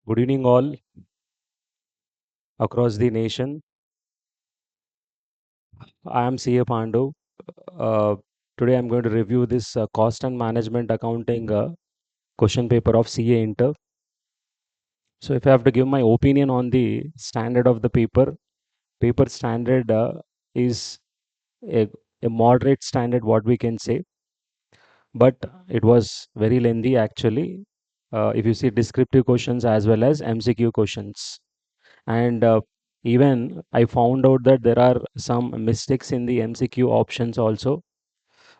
Good evening, all across the nation. I am CA Pandu. Uh, Today, I'm going to review this cost and management accounting question paper of CA Inter. So, if I have to give my opinion on the standard of the paper standard is a, a moderate standard, what we can say, but it was very lengthy actually. If you see descriptive questions as well as MCQ questions. And even I found out that there are some mistakes in the MCQ options also.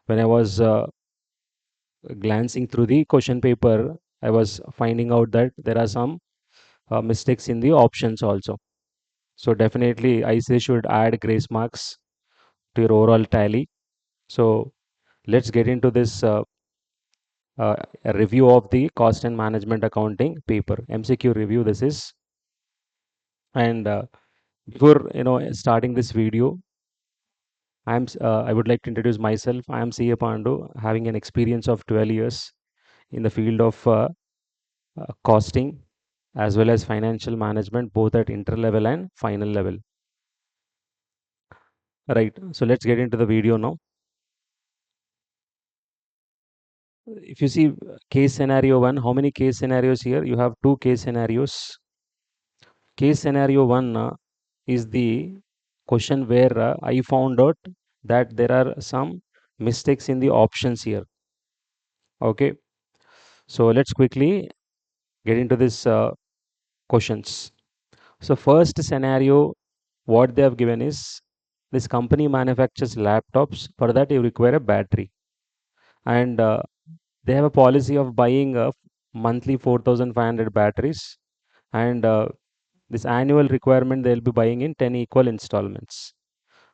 When I was glancing through the question paper, I was finding out that there are some mistakes in the options also. So definitely I say should add grace marks to your overall tally. So let's get into this a review of the cost and management accounting paper. MCQ review this is. And before starting this video, I would like to introduce myself. I am CA Pandu, having an experience of 12 years in the field of costing as well as financial management, both at inter-level and final level. Right. So let's get into the video now. If you see case scenario one, how many case scenarios here? You have two case scenarios. Case scenario one is the question where I found out that there are some mistakes in the options here. Okay. So let's quickly get into this questions. So first scenario, what they have given is this company manufactures laptops. For that, you require a battery, and they have a policy of buying monthly 4,500 batteries, and this annual requirement they'll be buying in 10 equal installments.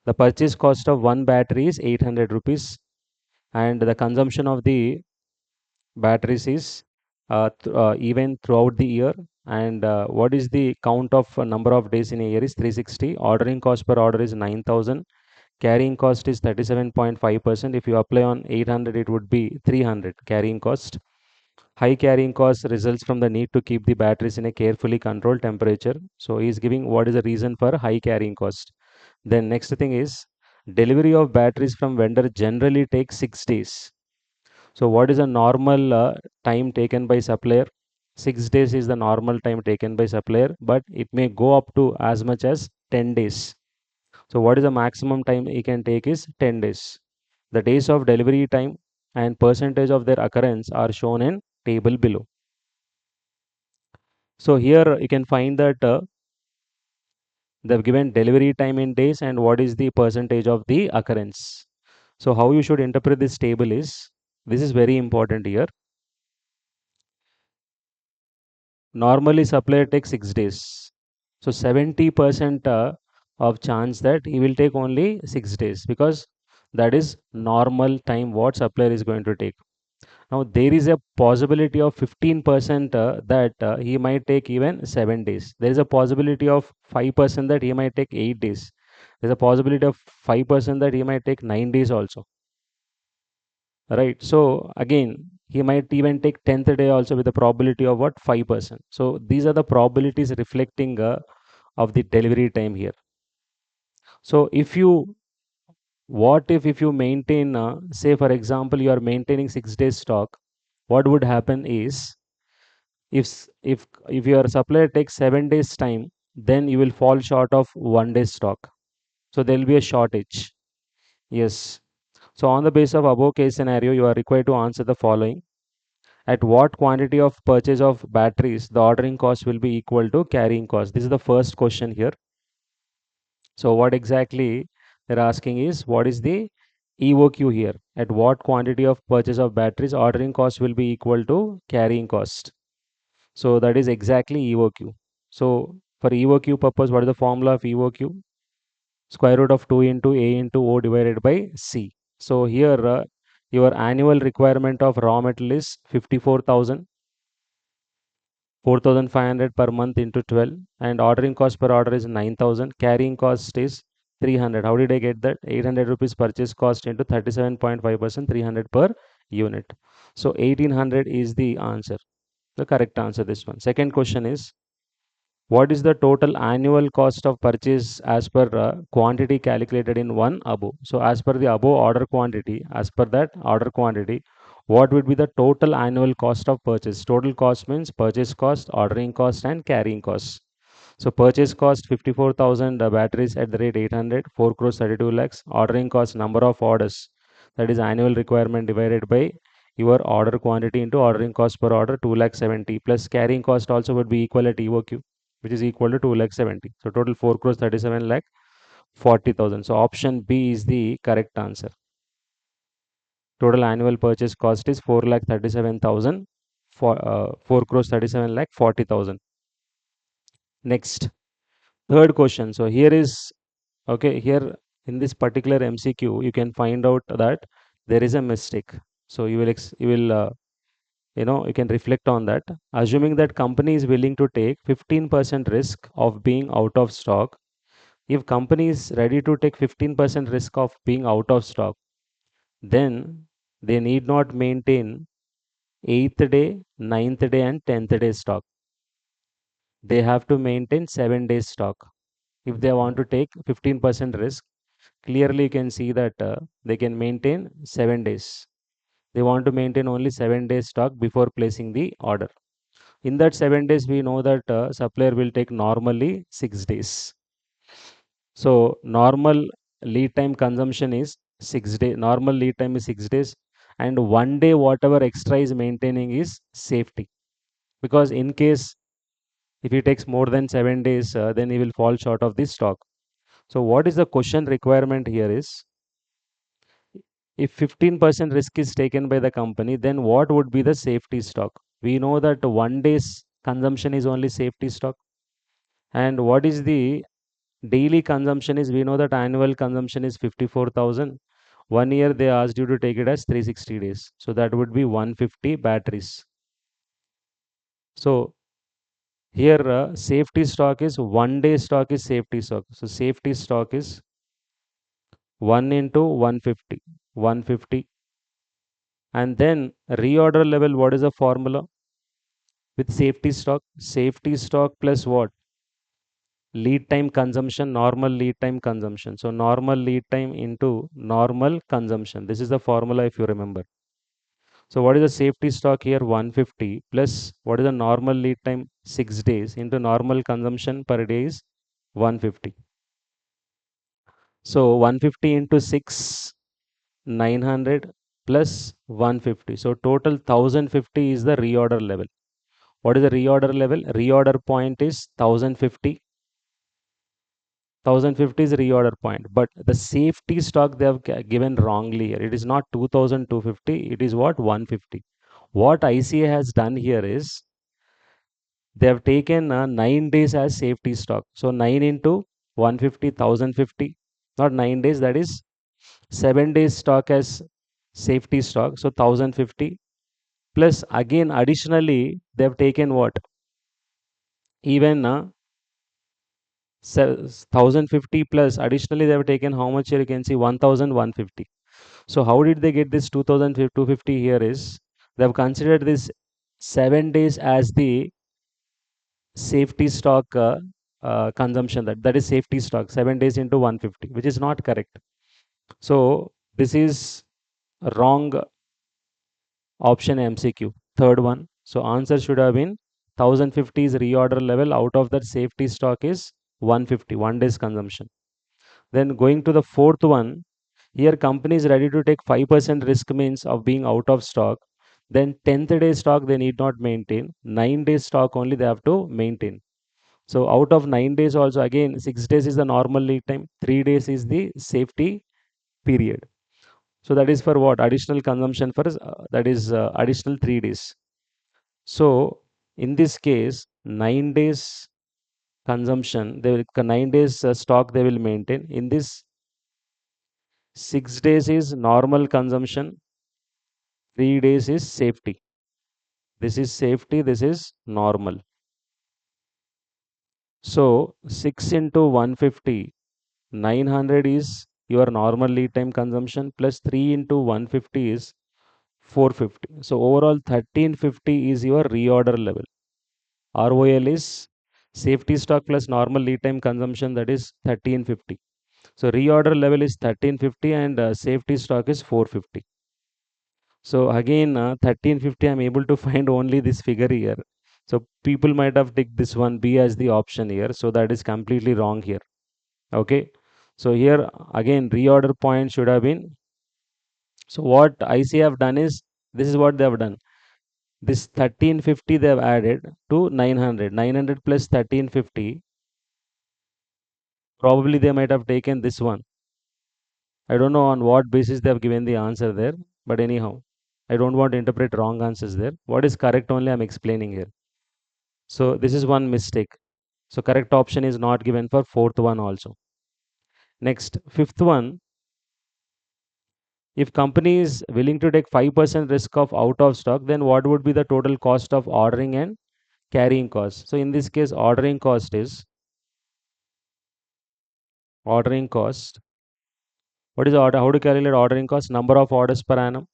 The purchase cost of one battery is 800 rupees, and the consumption of the batteries is even throughout the year. And what is the count of number of days in a year is 360. Ordering cost per order is 9,000. Carrying cost is 37.5%. If you apply on 800, it would be 300 carrying cost. High carrying cost results from the need to keep the batteries in a carefully controlled temperature. So he is giving what is the reason for high carrying cost. Then next thing is delivery of batteries from vendor generally takes 6 days. So what is a normal time taken by supplier? 6 days is the normal time taken by supplier, but it may go up to as much as 10 days. So what is the maximum time he can take is 10 days. The days of delivery time and percentage of their occurrence are shown in table below. So here you can find that they've given delivery time in days and what is the percentage of the occurrence. So how you should interpret this table is, this is very important here. Normally supplier takes 6 days. So 70% of chance that he will take only 6 days because that is normal time what supplier is going to take. Now there is a possibility of 15% that he might take even 7 days. There is a possibility of 5% that he might take 8 days. There's a possibility of 5% that he might take 9 days also. Right. So again, he might even take 10th day also with a probability of what 5%. So these are the probabilities reflecting of the delivery time here. So if you maintain, say for example, you are maintaining 6 days stock, what would happen is if your supplier takes 7 days time, then you will fall short of 1 day stock. So there will be a shortage. Yes. So on the basis of above case scenario, you are required to answer the following. At what quantity of purchase of batteries the ordering cost will be equal to carrying cost? This is the first question here. So what exactly they're asking is what is the EOQ here? At what quantity of purchase of batteries ordering cost will be equal to carrying cost? So that is exactly EOQ. So for EOQ purpose, what is the formula of EOQ? Square root of 2 into A into O divided by C. So here your annual requirement of raw metal is 54,000. 4,500 per month into 12, and ordering cost per order is 9,000. Carrying cost is 300. How did I get that? 800 rupees purchase cost into 37.5%, 300 per unit. So 1800 is the answer, the correct answer. This one. Second question is What is the total annual cost of purchase as per quantity calculated in one above? So as per the above order quantity, as per that order quantity, what would be the total annual cost of purchase? Total cost means purchase cost, ordering cost, and carrying cost. So purchase cost 54,000 batteries at the rate 800, 4 crores 32 lakhs. Ordering cost number of orders, that is annual requirement divided by your order quantity into ordering cost per order 2 lakh 70, plus carrying cost also would be equal at EOQ, which is equal to 2 lakh 70. So total 4 crores 37 lakh 40,000. So option B is the correct answer. Total annual purchase cost is 4 lakh 37,000 for 4 crores 37 lakh 40,000. Next, third question. So here is, okay, here in this particular MCQ, you can find out that there is a mistake. So you can reflect on that. Assuming that company is willing to take 15% risk of being out of stock. If company is ready to take 15% risk of being out of stock, then they need not maintain 8th day, 9th day, and 10th day stock. They have to maintain 7 days stock. If they want to take 15% risk, clearly you can see that they can maintain 7 days. They want to maintain only 7 days stock before placing the order. In that 7 days, we know that supplier will take normally 6 days. So normal lead time consumption is 6 days. Normal lead time is 6 days, and 1 day whatever extra is maintaining is safety. Because in case if he takes more than 7 days, then he will fall short of this stock. So what is the question requirement here is, if 15% risk is taken by the company, then what would be the safety stock? We know that 1 day's consumption is only safety stock. And what is the daily consumption is, we know that annual consumption is 54,000. 1 year they asked you to take it as 360 days. So that would be 150 batteries. So here safety stock is 1 day stock is safety stock. So safety stock is 1 into 150. 150. And then reorder level, what is the formula? With safety stock, safety stock plus what? Lead time consumption, normal lead time consumption. So normal lead time into normal consumption. This is the formula if you remember. So what is the safety stock here? 150 plus what is the normal lead time? 6 days into normal consumption per day is 150. So 150 into 6, 900 plus 150. So total 1050 is the reorder level. What is the reorder level? Reorder point is 1050. 1050 is reorder point, but the safety stock they have given wrongly here. It is not 2250, it is what? 150. What ICA has done here is they have taken 9 days as safety stock. So 9 into 150, 1050, not 9 days, that is 7 days stock as safety stock. So 1050 plus again additionally they have taken what? Even 1050 plus additionally they have taken how much here? You can see 1150. So how did they get this 2250 here is they have considered this 7 days as the safety stock consumption, that is safety stock 7 days into 150, which is not correct. So this is wrong option MCQ, third one. So answer should have been 1050 is reorder level, out of that safety stock is 150, 1 day's consumption. Then going to the fourth one, here company is ready to take 5% risk means of being out of stock. Then 10th day stock they need not maintain. 9 days stock only they have to maintain. So out of 9 days also again 6 days is the normal lead time. 3 days is the safety period. So that is for what? Additional consumption for that is additional 3 days. So in this case 9 days consumption, they will 9 days stock they will maintain. In this 6 days is normal consumption, 3 days is safety. This is safety, this is normal. So 6 into 150, 900 is your normal lead time consumption plus 3 into 150 is 450. So overall 1350 is your reorder level. ROL is Safety stock plus normal lead time consumption, that is 1350. So reorder level is 1350 and safety stock is 450. So again, 1350, I'm able to find only this figure here. So people might have ticked this one B as the option here. So that is completely wrong here. Okay. So here again, reorder point should have been. So what IC have done is, this is what they have done. This 1350 they have added to 900. 900 plus 1350, probably they might have taken this one. I don't know on what basis they have given the answer there, but anyhow, I don't want to interpret wrong answers there. What is correct only I'm explaining here. So this is one mistake. So correct option is not given for fourth one also. Next, fifth one, if company is willing to take 5% risk of out of stock, then what would be the total cost of ordering and carrying cost? So in this case, ordering cost is ordering cost. What is order? How to calculate ordering cost? Number of orders per annum.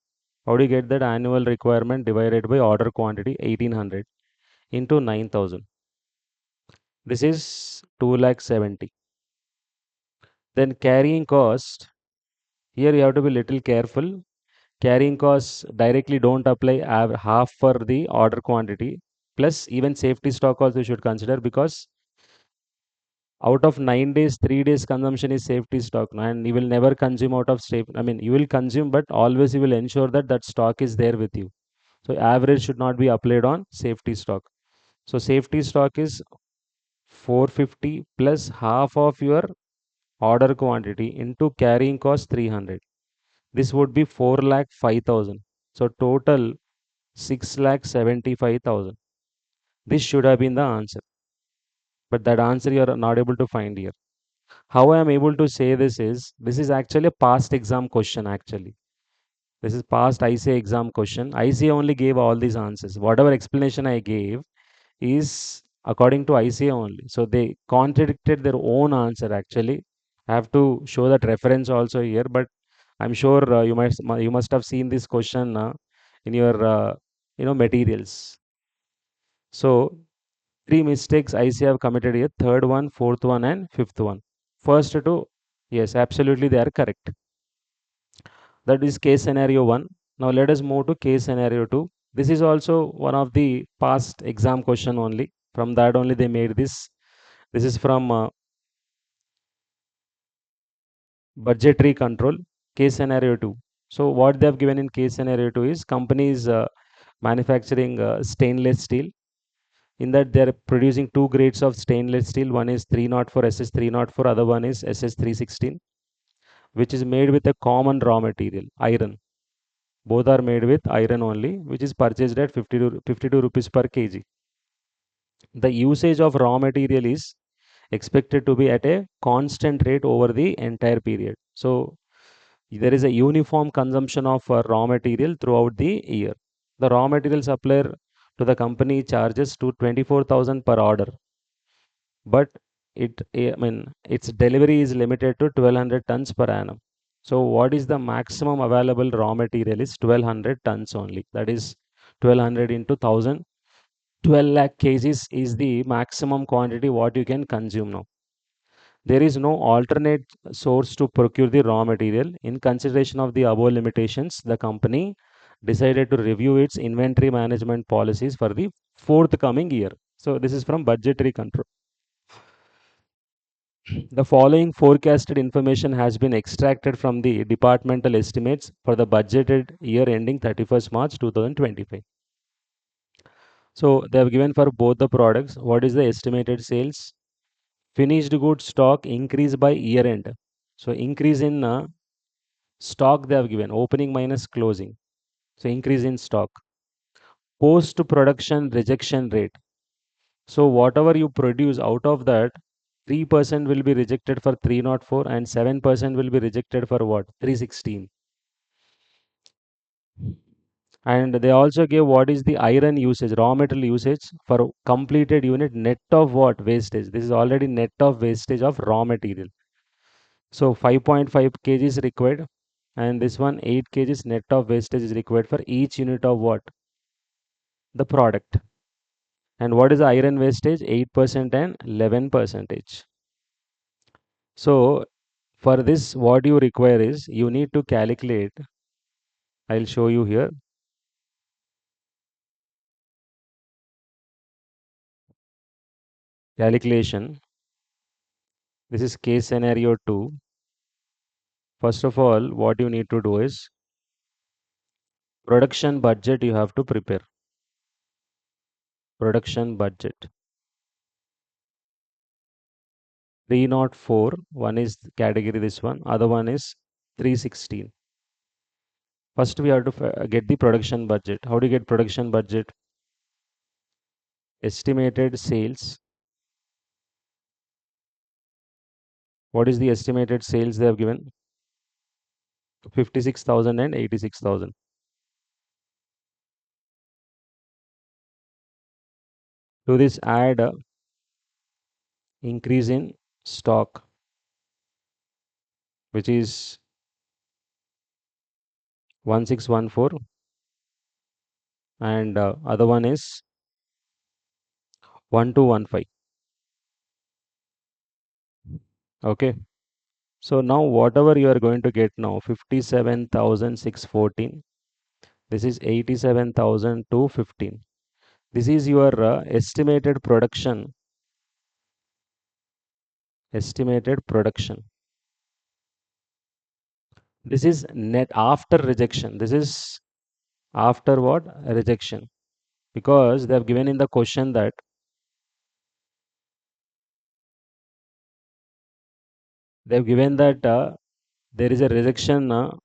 How do you get that? Annual requirement divided by order quantity 1800 into 9000. This is 2 lakh 70. Then carrying cost. Here you have to be little careful. Carrying costs directly don't apply half for the order quantity. Plus even safety stock also you should consider, because out of 9 days, 3 days consumption is safety stock, and you will never consume out of safe. I mean, you will consume, but always you will ensure that that stock is there with you. So average should not be applied on safety stock. So safety stock is 450 plus half of your order quantity into carrying cost 300. This would be 4 lakh 5,000. So total 6 lakh 75,000. This should have been the answer. But that answer you are not able to find here. How I am able to say this is actually a past exam question actually. This is past ICA exam question. ICA only gave all these answers. Whatever explanation I gave is according to ICA only. So they contradicted their own answer actually. I have to show that reference also here, but I'm sure you must have seen this question in your materials. So three mistakes ICA have committed here: third one, fourth one, and fifth one. First two, yes, absolutely they are correct. That is case scenario one. Now let us move to case scenario two. This is also one of the past exam question only. From that only they made this. This is from budgetary control, case scenario 2. So what they have given in case scenario 2 is companies manufacturing stainless steel. In that they are producing two grades of stainless steel. One is 304 SS304, other one is SS316, which is made with a common raw material, iron. Both are made with iron only, which is purchased at 52 rupees per kg. The usage of raw material is expected to be at a constant rate over the entire period. So there is a uniform consumption of raw material throughout the year. The raw material supplier to the company charges to 24,000 per order, but its delivery is limited to 1200 tons per annum. So what is the maximum available raw material is 1200 tons only. That is 1200 into 1000. 12 lakh kgs is the maximum quantity what you can consume now. There is no alternate source to procure the raw material. In consideration of the above limitations, the company decided to review its inventory management policies for the forthcoming year. So this is from budgetary control. The following forecasted information has been extracted from the departmental estimates for the budgeted year ending 31st March 2025. So they have given for both the products what is the estimated sales. Finished goods stock increase by year end. So increase in stock they have given, opening minus closing. So increase in stock. Post production rejection rate. So whatever you produce out of that, 3% will be rejected for 304 and 7% will be rejected for what? 316. And they also gave what is the iron usage, raw material usage for completed unit net of what? Wastage. This is already net of wastage of raw material. So 5.5 kg is required, and this one 8 kg net of wastage is required for each unit of what? The product. And what is the iron wastage? 8% and 11 percentage. So for this, what you require is you need to calculate. I'll show you here. Calculation. This is case scenario 2. First of all, what you need to do is production budget you have to prepare. Production budget. 304, one is category this one, other one is 316. First we have to get the production budget. How do you get production budget? Estimated sales. What is the estimated sales they have given? 56,000 and 86,000. To this add increase in stock, which is 1614, and other one is 1215. Okay. So now whatever you are going to get now, 57,614. This is 87,215. This is your estimated production. Estimated production. This is net after rejection. This is after what? Rejection. Because they have given in the question that they have given that there is a rejection out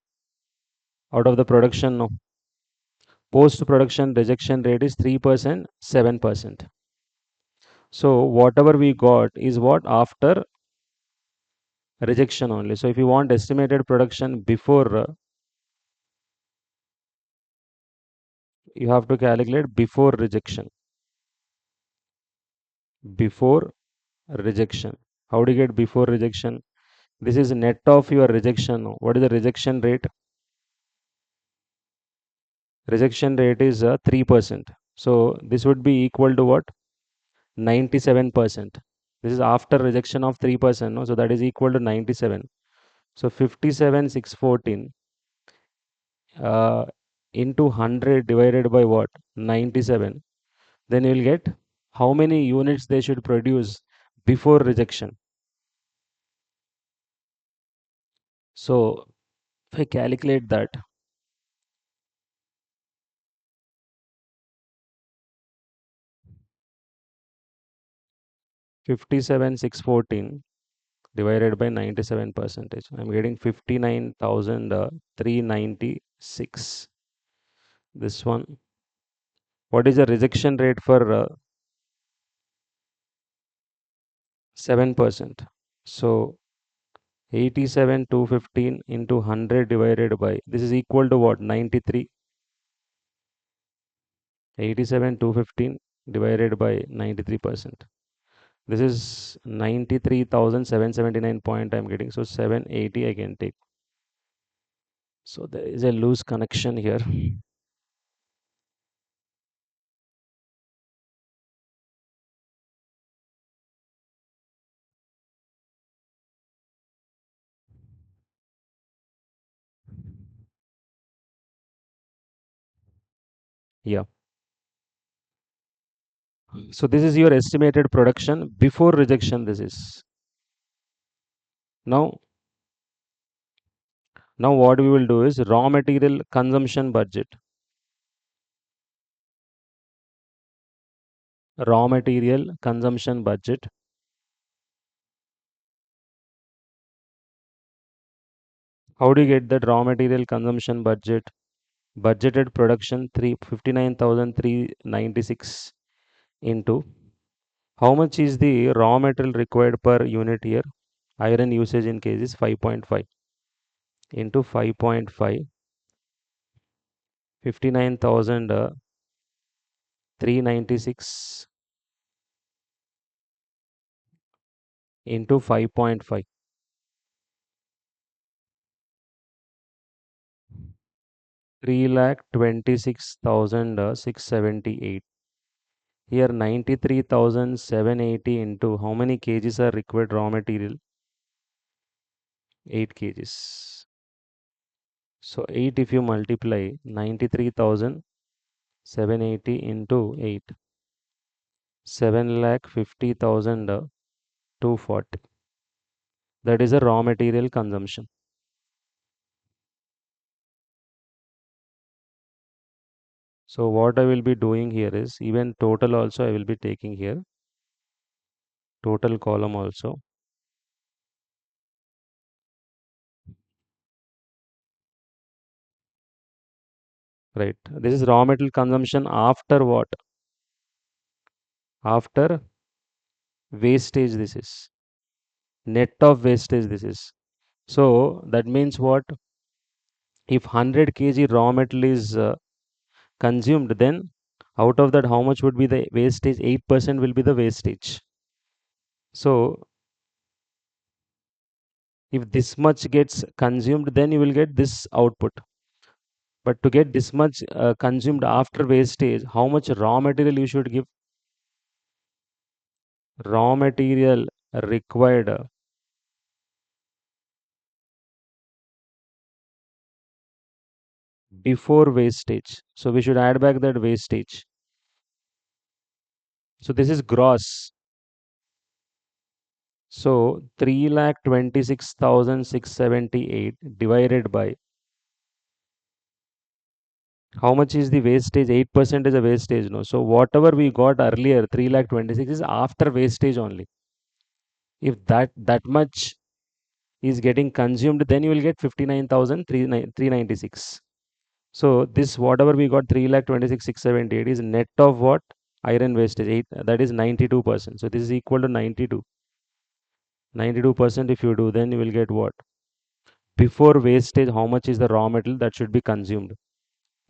of the production. No. Post production rejection rate is 3%, 7%. So whatever we got is what after rejection only. So if you want estimated production before, you have to calculate before rejection. Before rejection. How do you get before rejection? This is net of your rejection. What is the rejection rate? Rejection rate is 3%. So this would be equal to what? 97%. This is after rejection of 3%. No? So that is equal to 97. So 57,614 uh, into 100 divided by what? 97. Then you will get how many units they should produce before rejection. So if I calculate that, 57,614 divided by 97 percentage, I'm getting 59,396. This one. What is the rejection rate for 7%? So 87,215 into 100 divided by, this is equal to what? 93. 87,215 divided by 93%. This is 93,779 point I'm getting. So 780 I can take. So there is a loose connection here. Yeah. So this is your estimated production before rejection. This is now. Now what we will do is raw material consumption budget. Raw material consumption budget. How do you get that raw material consumption budget? Budgeted production 59,396 into how much is the raw material required per unit here? Iron usage in case is 5.5 into 5.5, 59,396 into 5.5. 3,26,678 Here 93,780 into how many kgs are required raw material? 8 kgs. So 8 if you multiply 93,780 into 8, 7,50,240. That is a raw material consumption. So what I will be doing here is even total also I will be taking here, total column also. Right. This is raw material consumption after what? After wastage this is. Net of wastage this is. So that means what? If 100 kg raw metal is consumed, then out of that how much would be the wastage? 8% will be the wastage. So if this much gets consumed, then you will get this output. But to get this much consumed after wastage, how much raw material you should give? Raw material required before wastage. So we should add back that wastage. So this is gross. So 3,26,678 divided by how much is the wastage? 8% is a wastage. No. So whatever we got earlier, 3,26,000 is after wastage only. If that much is getting consumed, then you will get 59,396. So this whatever we got 3,26,678 is net of what? Iron wastage 8, that is 92%. So this is equal to 92. 92% if you do, then you will get what? Before wastage, how much is the raw metal that should be consumed?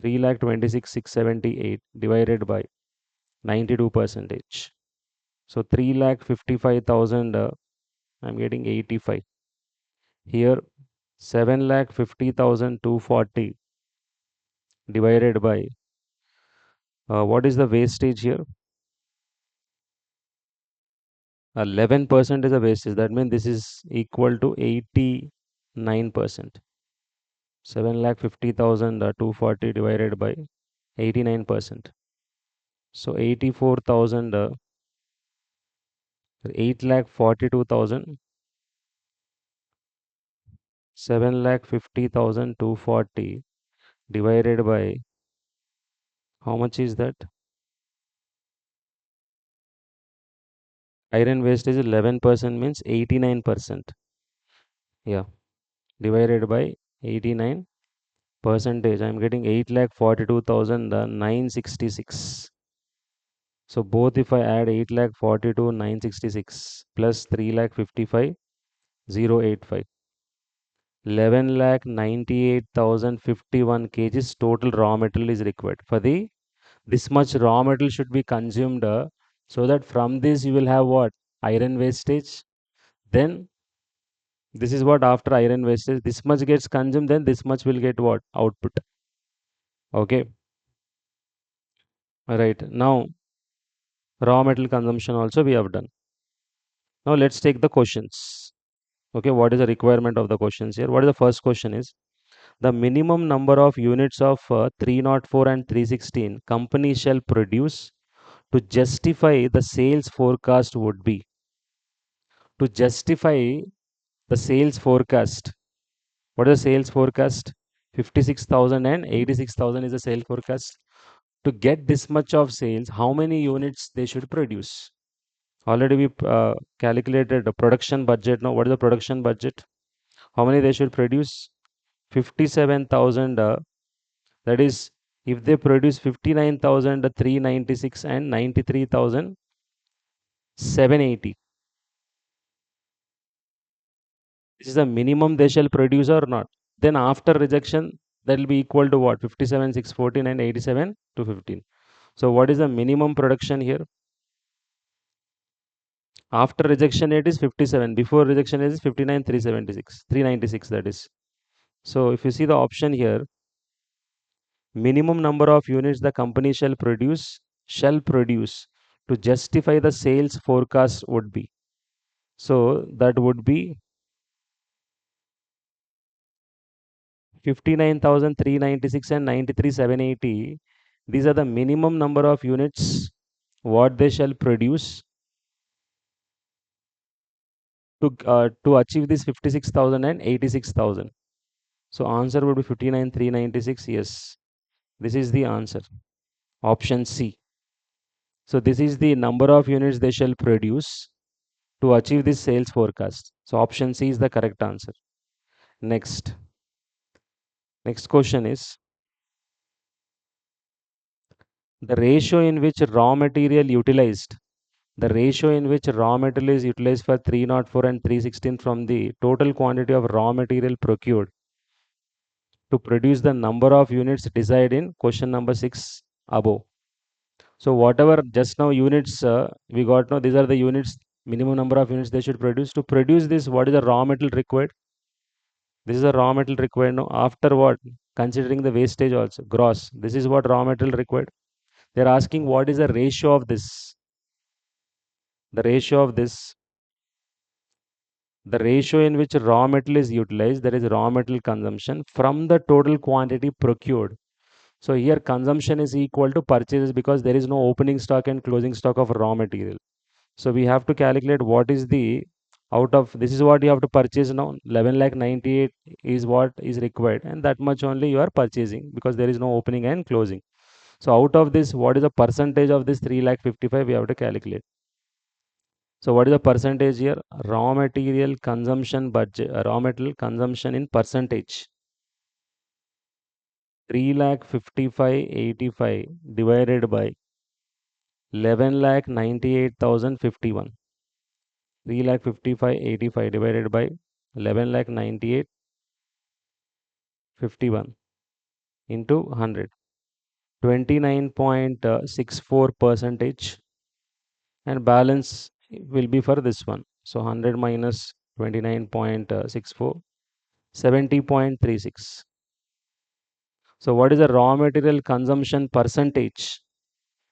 3,26,678 divided by 92 percentage. So 3,55,000, I'm getting 85. Here 7,50,240 divided by what is the wastage here? 11% is a wastage. That means this is equal to 89%. 7,50,240 divided by 89%. So 84,000, 8,42,000, 7,50,240 divided by how much is that? Iron wastage 11% means 89%. Yeah, divided by 89 percentage. I'm getting 8,42,966. So both if I add 8,42,966 plus 3,55,085, 11,98,051 kgs total raw material is required. For the this much raw material should be consumed so that from this you will have what? Iron wastage. Then this is what after iron wastage. This much gets consumed, then this much will get what? Output. Okay. Right. Now raw metal consumption also we have done. Now let's take the questions. Okay, what is the requirement of the questions here? What is the first question is? The minimum number of units of 304 and 316 company shall produce to justify the sales forecast would be. To justify the sales forecast. What is the sales forecast? 56,000 and 86,000 is the sale forecast. To get this much of sales, how many units they should produce? Already we calculated the production budget. Now, what is the production budget? How many they should produce? 57,000. That is, if they produce 59,396 and 93,780, this is the minimum they shall produce or not. Then after rejection, that will be equal to what? 57, 614 and 87 to 15. So what is the minimum production here? After rejection it is 57. Before rejection it is 59, 376, 396 that is. So if you see the option here, minimum number of units the company shall produce to justify the sales forecast would be. So that would be 59,396 and 93,780. These are the minimum number of units what they shall produce to achieve this 56,000 and 86,000. So answer would be 59,396. Yes, this is the answer. Option C. So this is the number of units they shall produce to achieve this sales forecast. So option C is the correct answer. Next. Next question is the ratio in which raw material utilized. The ratio in which raw material is utilized for 304 and 316 from the total quantity of raw material procured to produce the number of units desired in question number 6 above. So whatever just now units we got now, these are the units, minimum number of units they should produce. To produce this, what is the raw material required? This is the raw material required now. After what? Considering the wastage also, gross. This is what raw material required. They're asking what is the ratio of this? The ratio of this, the ratio in which raw metal is utilized, that is raw metal consumption from the total quantity procured. So here consumption is equal to purchases because there is no opening stock and closing stock of raw material. So we have to calculate what is the out of this is what you have to purchase now. 11 lakh 98 is what is required, and that much only you are purchasing because there is no opening and closing. So out of this, what is the percentage of this 3 lakh 55 we have to calculate. So what is the percentage here? Raw material consumption budget, raw material consumption in percentage. 3 lakh 55,85 divided by 11 lakh 98,051. 3 lakh 55,85 divided by 11 lakh 98,51 into 100. 29.64 percentage, and balance will be for this one. So 100 minus 29.64, 70.36. So what is the raw material consumption percentage?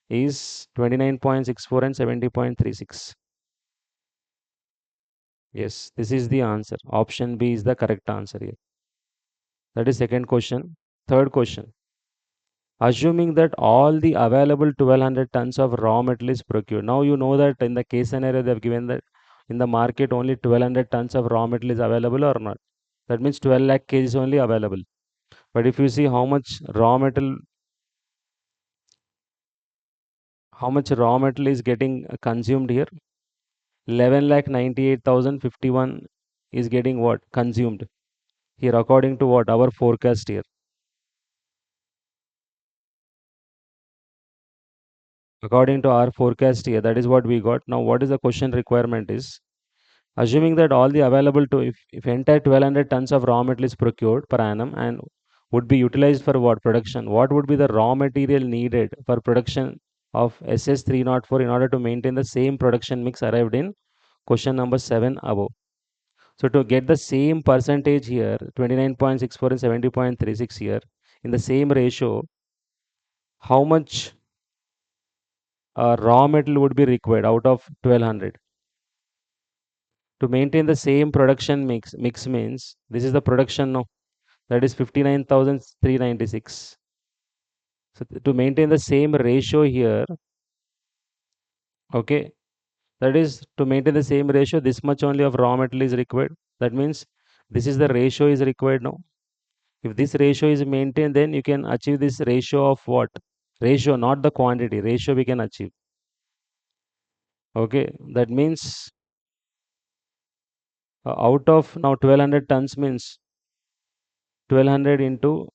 Is 29.64 and 70.36. Yes, this is the answer. Option B is the correct answer here. That is second question. Third question. Assuming that all the available 1200 tons of raw metal is procured. Now you know that in the case scenario they have given that in the market only 1200 tons of raw metal is available or not. That means 12 lakh kg is only available. But if you see how much raw metal is getting consumed here, 11 lakh 98,051 is getting what? Consumed here according to what? Our forecast here. According to our forecast here, that is what we got. Now, what is the question requirement is? Assuming that all the available to, if entire 1200 tons of raw material is procured per annum and would be utilized for what production, what would be the raw material needed for production of SS304 in order to maintain the same production mix arrived in question number 7 above. So to get the same percentage here, 29.64 and 70.36 here, in the same ratio, how much raw metal would be required out of 1200? To maintain the same production mix means this is the production now, that is 59,396. So to maintain the same ratio here, okay, that is to maintain the same ratio, this much only of raw metal is required. That means this is the ratio is required now. If this ratio is maintained, then you can achieve this ratio of what? Ratio, not the quantity. Ratio we can achieve. Okay, that means out of now 1200 tons means 1200 into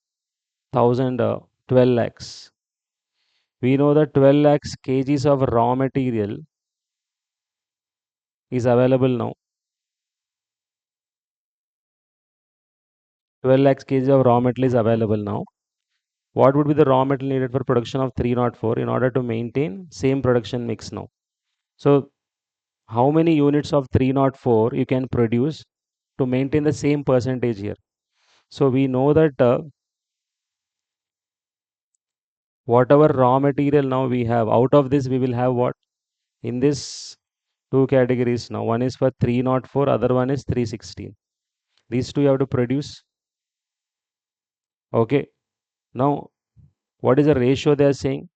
1000, 12 lakhs. We know that 12 lakhs kgs of raw material is available now. 12 lakhs kgs of raw material is available now. What would be the raw material needed for production of 304 in order to maintain same production mix now? So how many units of 304 you can produce to maintain the same percentage here? So we know that whatever raw material now we have, out of this we will have what? in this two categories now. One is for 304, other one is 316. These two you have to produce. Okay. Now, what is the ratio they are saying?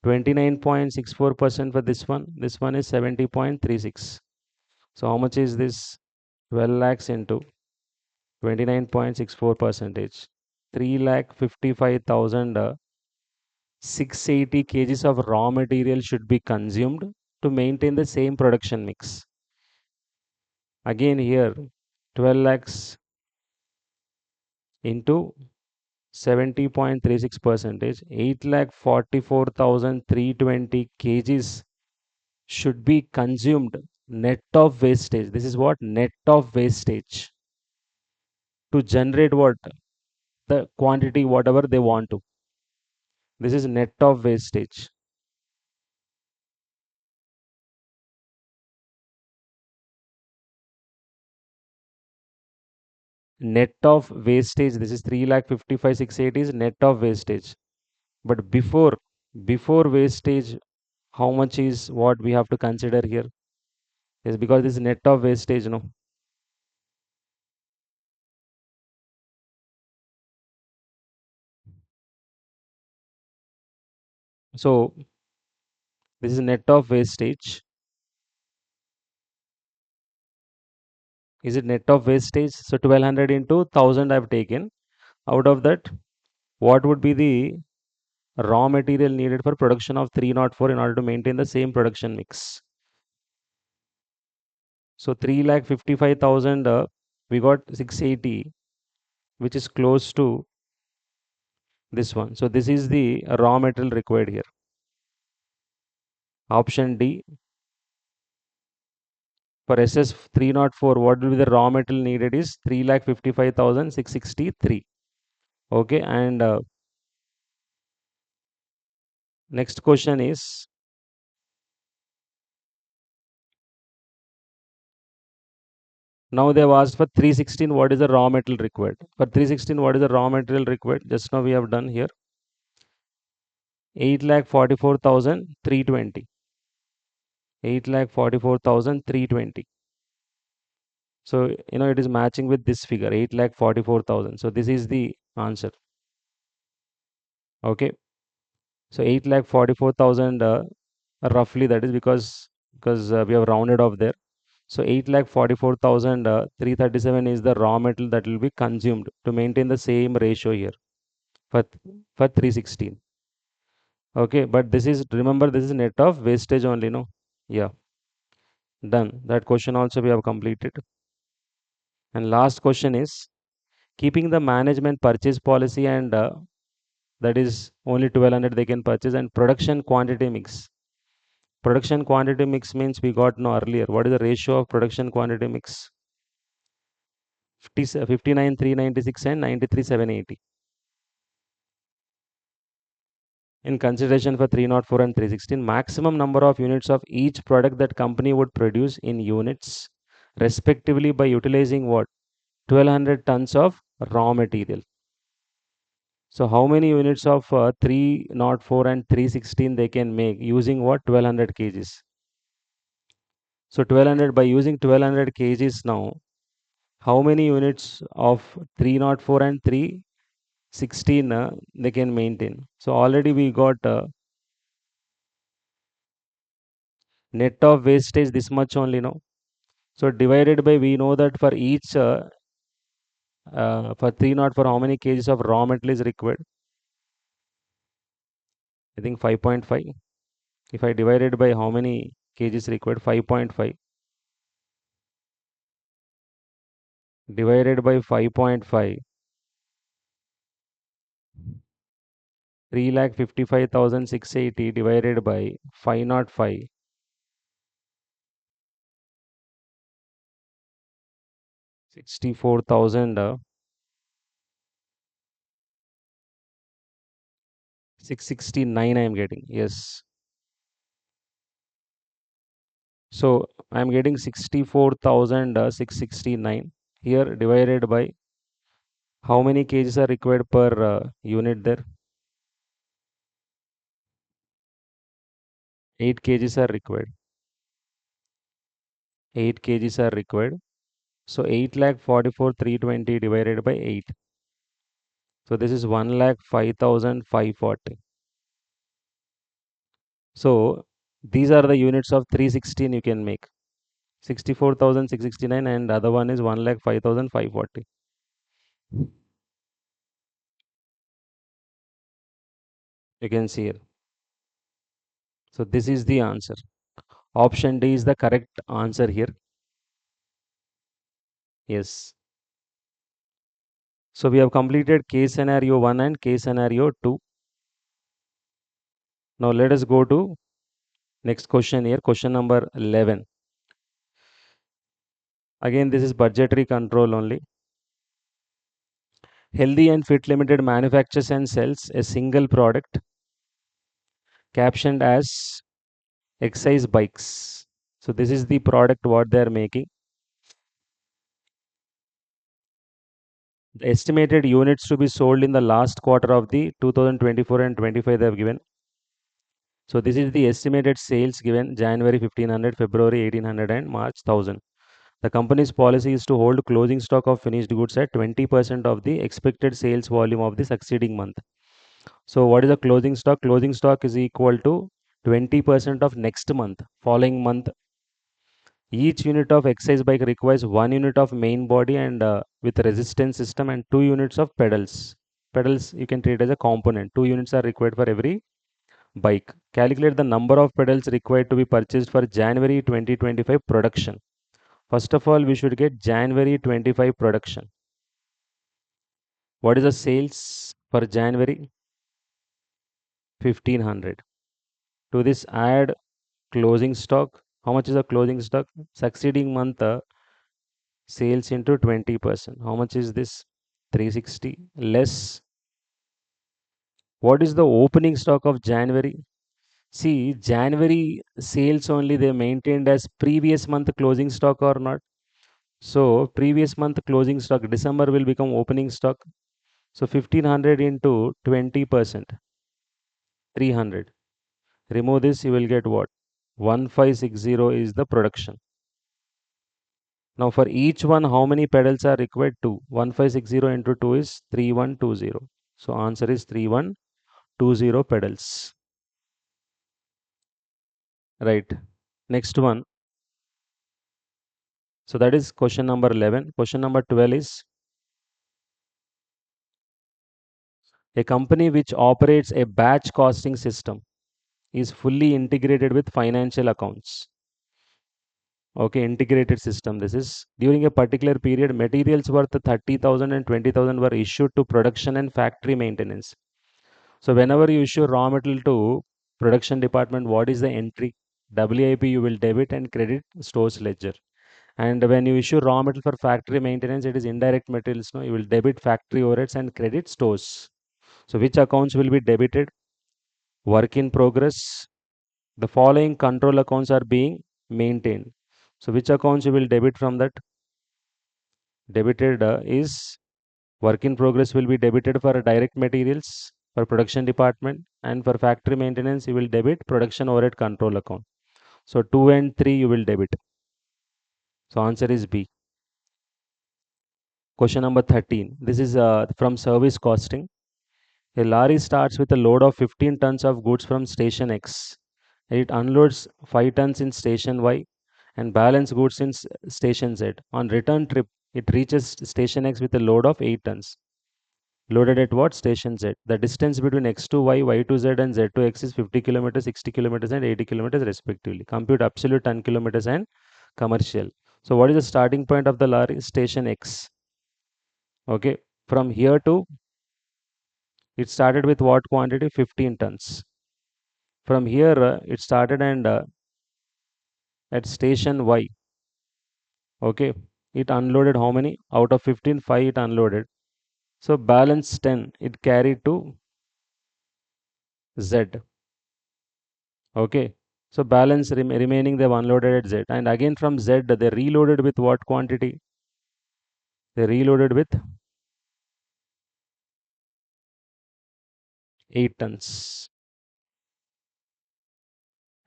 29.64% for this one. This one is 70.36. So how much is this? 12 lakhs into 29.64 percentage. 3,55,000 680 kgs of raw material should be consumed to maintain the same production mix. Again here 12 lakhs into 70.36 percentage, 8,44,320 kgs should be consumed net of wastage. This is what net of wastage to generate what the quantity whatever they want to. This is net of wastage. Net of wastage. This is 3,55,680 is net of wastage. But before wastage, how much is what we have to consider here? Is because this is net of wastage, no? So this is net of wastage. Is it net of wastage? So 1200 into 1000 I've taken. Out of that, what would be the raw material needed for production of 304 in order to maintain the same production mix? So 3,55,000, we got 680, which is close to this one. So this is the raw material required here. Option D. For SS 304, what will be the raw material needed is 3,55,663. Okay, and next question is, now they have asked for 316, what is the raw material required? For 316, what is the raw material required? Just now we have done here 8,44,320. 8,44,320. So, it is matching with this figure 8,44,000. So, this is the answer. Okay. So, 8,44,000 roughly, that is because we have rounded off there. So 8,44,337 is the raw metal that will be consumed to maintain the same ratio here for for 316. Okay, but this is, remember, this is net of wastage only, no? Yeah, done. That question also we have completed. And last question is, keeping the management purchase policy and that is only 1200 they can purchase, and production quantity mix. Production quantity mix means we got no earlier. What is the ratio of production quantity mix? 59,396 and 93,780. In consideration for 304 and 316, maximum number of units of each product that company would produce in units respectively by utilizing what? 1200 tons of raw material. So how many units of 304 and 316 they can make using what? 1200 kgs. So 1200, by using 1200 kgs now, how many units of 304 and 316 they can maintain? So already we got net of wastage this much only now. So divided by, we know that for each for 304 how many kgs of raw metal is required? I think 5.5. If I divided by how many kgs required, 5.5 divided by 5.5, 3,55,680 divided by 505, 64,000 669 I am getting. Yes. So I am getting 64,669 here divided by how many kgs are required per unit there? 8 kgs are required. 8 kgs are required. So 8,44,320 divided by 8. So this is 1,05,540. So these are the units of 316 you can make. 64,669 and other one is 1,05,540. You can see here. So this is the answer. Option D is the correct answer here. Yes. So we have completed case scenario 1 and case scenario 2. Now let us go to next question here, question number 11. Again, this is budgetary control only. Healthy and Fit Limited manufactures and sells a single product captioned as exercise bikes. So this is the product what they are making. The estimated units to be sold in the last quarter of the 2024 and 25 they have given. So this is the estimated sales given January 1500, February 1800 and March 1000. The company's policy is to hold closing stock of finished goods at 20% of the expected sales volume of the succeeding month. So what is the closing stock? Closing stock is equal to 20% of next month, following month. Each unit of exercise bike requires 1 unit of main body and with resistance system and 2 units of pedals. Pedals you can treat as a component. 2 units are required for every bike. Calculate the number of pedals required to be purchased for January 2025 production. First of all, we should get January 25 production. What is the sales for January? 1500. To this add closing stock. How much is the closing stock? Succeeding month sales into 20%. How much is this? 360 less. What is the opening stock of January? See, January sales only they maintained as previous month closing stock or not. So previous month closing stock, December will become opening stock. So 1500 into 20%, 300. Remove this, you will get what? 1560 is the production. Now for each one, how many pedals are required? 2. 1560 into 2 is 3120. So answer is 3120 pedals. Right. Next one. So that is question number 11. Question number 12 is a company which operates a batch costing system is fully integrated with financial accounts. Okay, integrated system. This is during a particular period, materials worth 30,000 and 20,000 were issued to production and factory maintenance. So whenever you issue raw material to production department, what is the entry? WIP you will debit and credit stores ledger. And when you issue raw material for factory maintenance, it is indirect materials. No, you will debit factory overheads and credit stores. So which accounts will be debited? Work in progress. The following control accounts are being maintained. So which accounts you will debit from that? Debited is work in progress will be debited for direct materials for production department, and for factory maintenance you will debit production overhead control account. So 2 and 3 you will debit. So answer is B. Question number 13. This is from service costing. A lorry starts with a load of 15 tons of goods from station X. It unloads 5 tons in station Y and balance goods in station Z. On return trip, it reaches station X with a load of 8 tons. Loaded at what? Station Z. The distance between X to Y, Y to Z and Z to X is 50 kilometers, 60 kilometers and 80 kilometers respectively. Compute absolute ton kilometers and commercial. So what is the starting point of the lorry? Station X. Okay. From here to, it started with what quantity? 15 tons. From here, it started and at station Y. Okay. It unloaded how many? Out of 15, 5 it unloaded. So balance 10, it carried to Z. Okay. So balance remaining they've unloaded at Z. And again from Z, they reloaded with what quantity? They reloaded with 8 tons.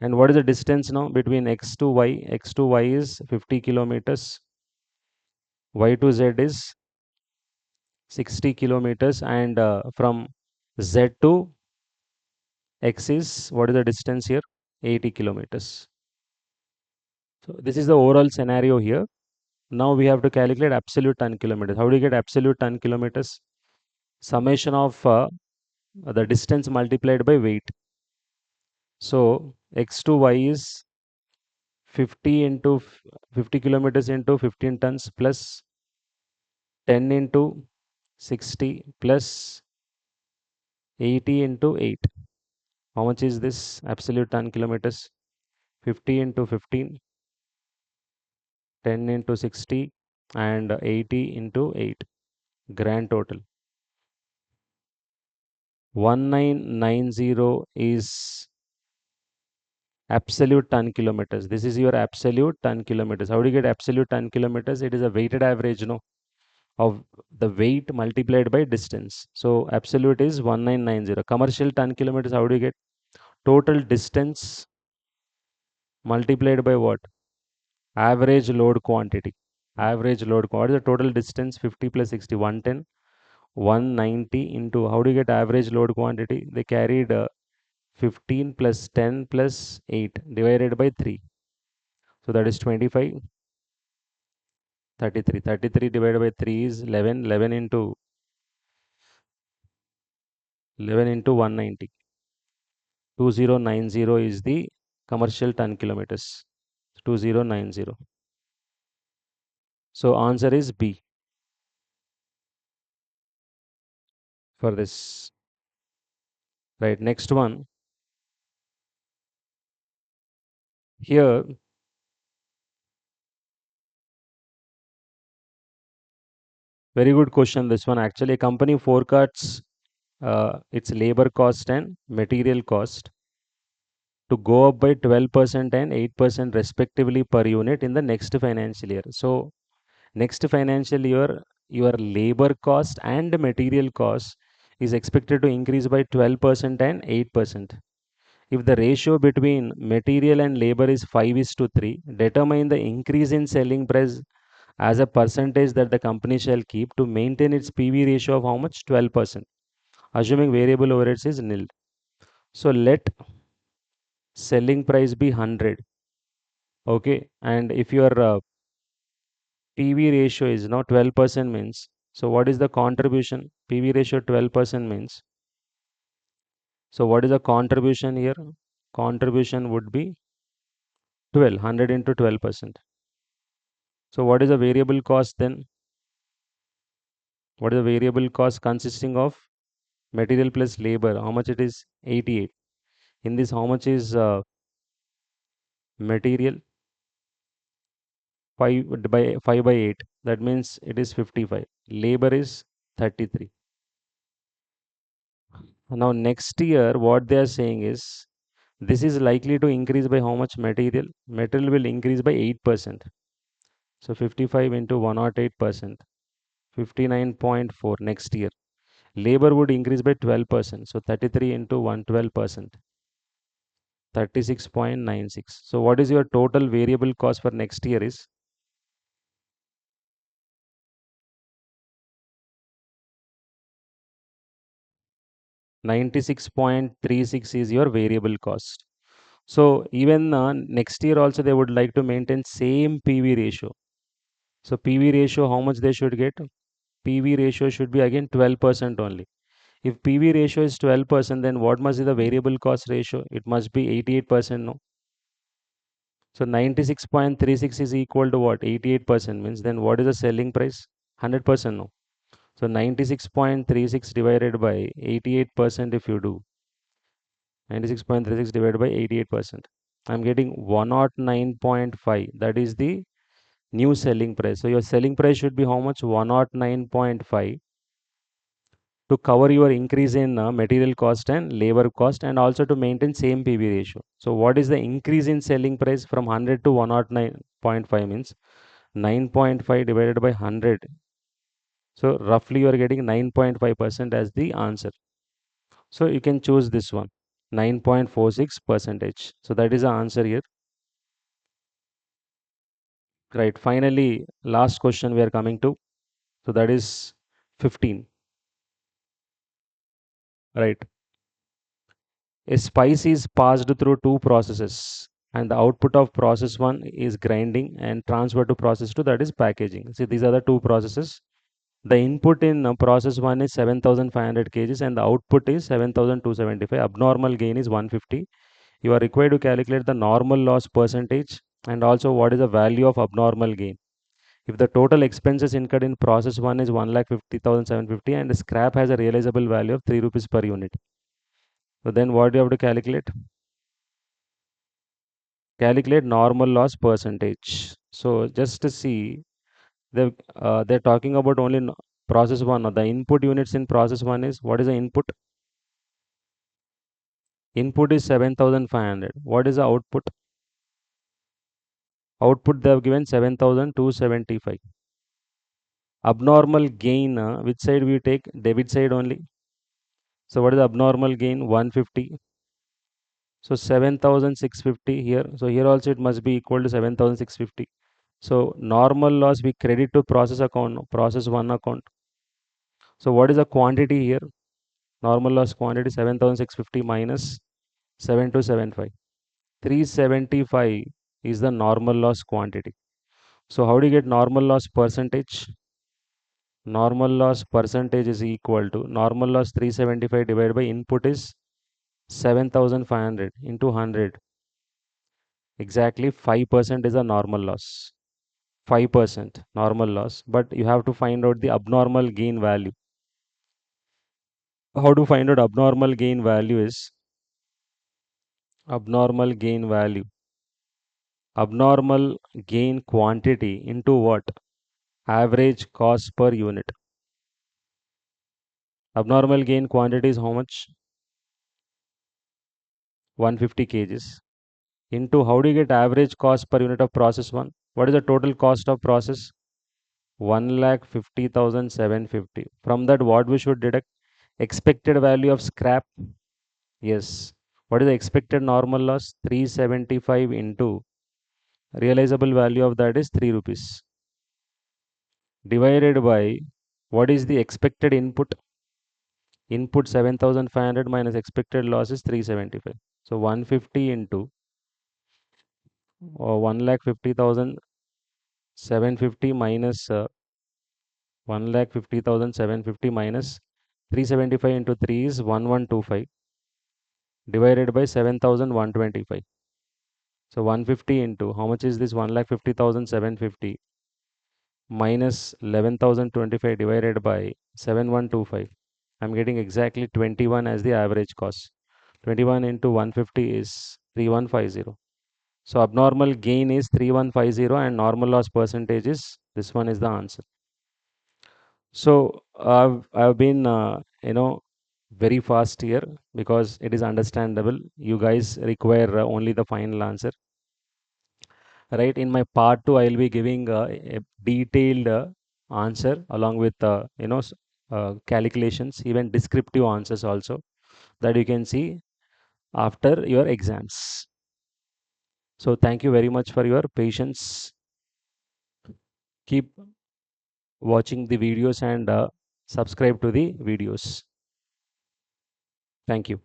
And what is the distance now between x to y? X to y is 50 kilometers. Y to z is 60 kilometers. And from z to x is, what is the distance here? 80 kilometers. So this is the overall scenario here. Now we have to calculate absolute ton kilometers. How do you get absolute ton kilometers? Summation of the distance multiplied by weight. So x to y is 50 into 50 kilometers into 15 tons plus 10 into 60 plus 80 into 8. How much is this absolute ton kilometers? 50 into 15, 10 into 60, and 80 into 8. Grand total. 1990 is absolute ton kilometers. This is your absolute ton kilometers. How do you get absolute ton kilometers? It is a weighted average, no, of the weight multiplied by distance. So absolute is 1990. Commercial ton kilometers, how do you get? Total distance multiplied by what? Average load quantity. Average load, what is the total distance? 50 plus 60, 110. 190 into, how do you get average load quantity? They carried 15 plus 10 plus 8 divided by 3. So that is 25, 33. 33 divided by 3 is 11. 11 into 190. 2090 is the commercial ton kilometers. 2090. So answer is B for this. Right. Next one. Here, very good question. This one actually, a company forecasts its labor cost and material cost to go up by 12% and 8% respectively per unit in the next financial year. So next financial year, your labor cost and material cost is expected to increase by 12% and 8%. If the ratio between material and labor is 5 is to 3, determine the increase in selling price as a percentage that the company shall keep to maintain its PV ratio of how much? 12%, assuming variable overheads is nil. So let selling price be 100. Okay, and if your PV ratio is now 12% means, so what is the contribution? PV ratio 12% means, so what is the contribution here? Contribution would be 12, 100 into 12%. So what is the variable cost then? What is the variable cost consisting of material plus labor? How much it is? 88. In this, how much is material? 5 by 8. That means it is 55. Labor is 33. Now next year, what they are saying is, this is likely to increase by how much material? Material will increase by 8%. So 55 into 108%, 59.4 next year. Labor would increase by 12%. So 33 into 112%, 36.96. So what is your total variable cost for next year is? 96.36 is your variable cost. So even next year also they would like to maintain same PV ratio. So PV ratio, how much they should get? PV ratio should be again 12% only. If PV ratio is 12%, then what must be the variable cost ratio? It must be 88%, no? So 96.36 is equal to what? 88% means then what is the selling price? 100%, no? So 96.36 divided by 88% if you do, 96.36 divided by 88%. I'm getting 109.5. That is the new selling price. So your selling price should be how much? 109.5 to cover your increase in material cost and labor cost and also to maintain same PV ratio. So what is the increase in selling price from 100 to 109.5 means 9.5 divided by 100. So roughly you are getting 9.5% as the answer. So you can choose this one. 9.46 percentage. So that is the answer here. Right. Finally, last question we are coming to. So that is 15. Right. A spice is passed through two processes, and the output of process one is grinding and transferred to process two, that is packaging. See, these are the two processes. The input in process one is 7,500 kgs and the output is 7,275. Abnormal gain is 150. You are required to calculate the normal loss percentage and also what is the value of abnormal gain. If the total expenses incurred in process one is 1,50,750 and scrap has a realizable value of 3 rupees per unit. So then what do you have to calculate? Calculate normal loss percentage. So just to see, they're talking about only process one. The input units in process one is, what is the input? Input is 7,500. What is the output? Output they have given 7,275. Abnormal gain, which side we take? Debit side only. So what is the abnormal gain? 150. So 7,650 here. So here also it must be equal to 7,650. So normal loss we credit to process account, process one account. So what is the quantity here? Normal loss quantity 7,650 minus 7,275. 375 is the normal loss quantity. So how do you get normal loss percentage? Normal loss percentage is equal to normal loss 375 divided by input is 7,500 into 100. Exactly 5% is a normal loss. 5% normal loss. But you have to find out the abnormal gain value. How to find out abnormal gain value is abnormal gain value. Abnormal gain quantity into what? Average cost per unit. Abnormal gain quantity is how much? 150 kgs. Into how do you get average cost per unit of process one? What is the total cost of process? 1,50,750. From that, what we should deduct? Expected value of scrap. Yes. What is the expected normal loss? 375 into realizable value of that is 3 rupees. Divided by what is the expected input? Input 7,500 minus expected loss is 375. So 150 into 1,50,750 minus 1,50,750 minus 375 into 3 is 1125 divided by 7,125. So 150 into how much is this? 1,50,750 minus 11,025 divided by 7,125. I'm getting exactly 21 as the average cost. 21 into 150 is 3,150. So abnormal gain is 3,150 and normal loss percentage is this one is the answer. So I've been very fast here because it is understandable. You guys require only the final answer, right? In my part two, I'll be giving a detailed answer along with calculations, even descriptive answers also that you can see after your exams. So thank you very much for your patience. Keep watching the videos and subscribe to the videos. Thank you.